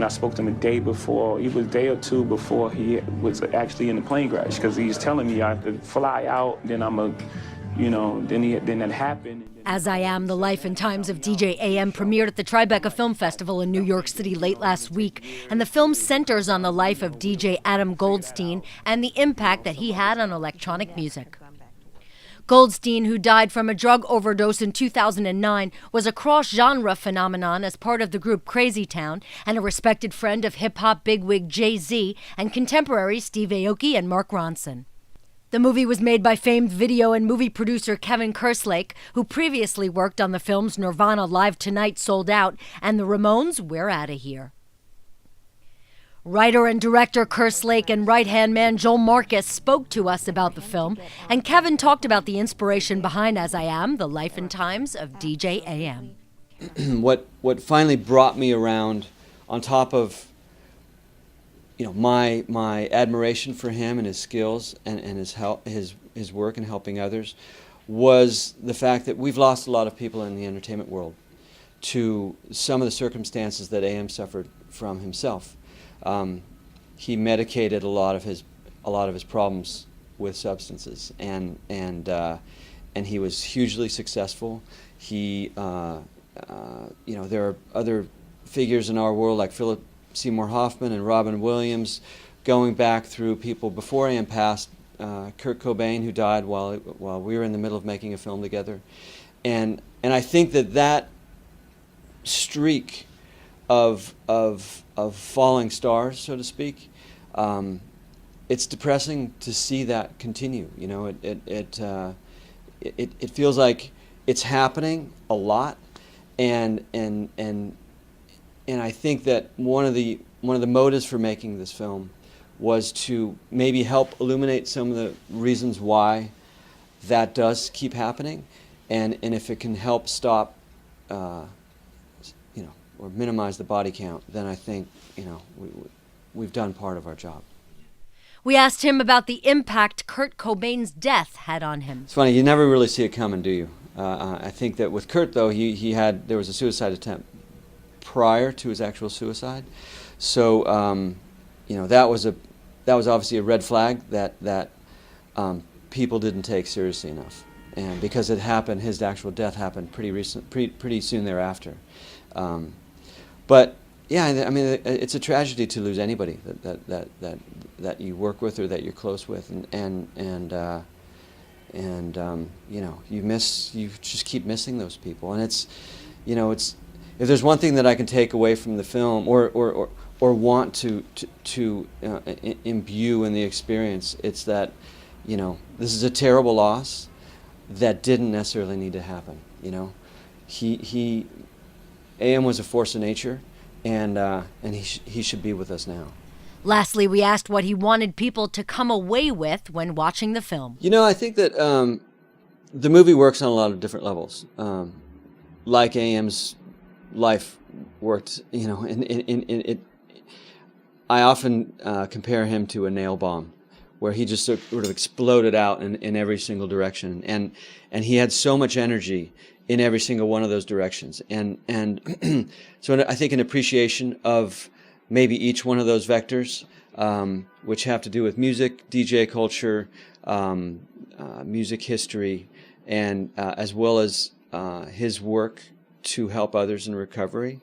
And I spoke to him a day before, it was a day or two before he was actually in the plane crash, because he was telling me I have to fly out, then then that happened. As I Am, The Life and Times of DJ AM premiered at the Tribeca Film Festival in New York City late last week, and the film centers on the life of DJ Adam Goldstein and the impact that he had on electronic music. Goldstein, who died from a drug overdose in 2009, was a cross-genre phenomenon as part of the group Crazy Town and a respected friend of hip-hop bigwig Jay-Z and contemporaries Steve Aoki and Mark Ronson. The movie was made by famed video and movie producer Kevin Kerslake, who previously worked on the films Nirvana Live Tonight Sold Out and the Ramones We're Outta Here. Writer and director Kerslake and right-hand man Joel Marcus spoke to us about the film, and Kevin talked about the inspiration behind As I Am, The Life and Times of DJ AM. What finally brought me around, on top of my admiration for him and his skills and his work in helping others, was the fact that we've lost a lot of people in the entertainment world to some of the circumstances that AM suffered from himself. He medicated a lot of his problems with substances, and he was hugely successful. He there are other figures in our world like Philip Seymour Hoffman and Robin Williams, going back through people before AM passed, Kurt Cobain, who died while we were in the middle of making a film together, and I think that streak of falling stars, so to speak, it's depressing to see that continue. It feels like it's happening a lot, and I think that one of the motives for making this film was to maybe help illuminate some of the reasons why that does keep happening, and if it can help stop, or minimize the body count, then I think we've done part of our job. We asked him about the impact Kurt Cobain's death had on him. It's funny, you never really see it coming, do you? I think that with Kurt, though, there was a suicide attempt prior to his actual suicide, so that was obviously a red flag that people didn't take seriously enough, and because it happened, his actual death happened pretty soon thereafter. But yeah, I mean, it's a tragedy to lose anybody that you work with or that you're close with, you just keep missing those people, and it's if there's one thing that I can take away from the film or want to imbue in the experience, it's that this is a terrible loss that didn't necessarily need to happen. AM was a force of nature, and he should be with us now. Lastly, we asked what he wanted people to come away with when watching the film. I think that the movie works on a lot of different levels. Like AM's life worked, I often compare him to a nail bomb, where he just sort of exploded out in every single direction, and he had so much energy in every single one of those directions, and so I think an appreciation of maybe each one of those vectors, which have to do with music, DJ culture, music history, and as well as his work to help others in recovery.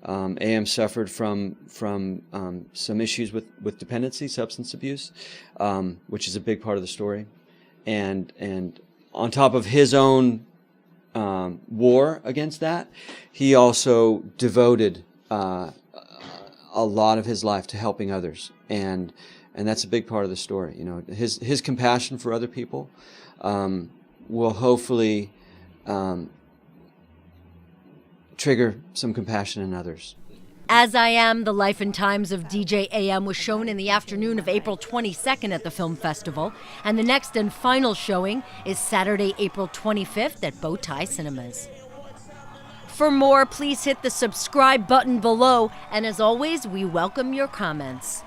AM suffered from some issues with dependency, substance abuse, which is a big part of the story, and on top of his own war against that, he also devoted a lot of his life to helping others, and that's a big part of the story. His compassion for other people will hopefully trigger some compassion in others. As I Am, The Life and Times of DJ AM was shown in the afternoon of April 22nd at the film festival, and the next and final showing is Saturday, April 25th at Bowtie Cinemas. For more, please hit the subscribe button below, and as always, we welcome your comments.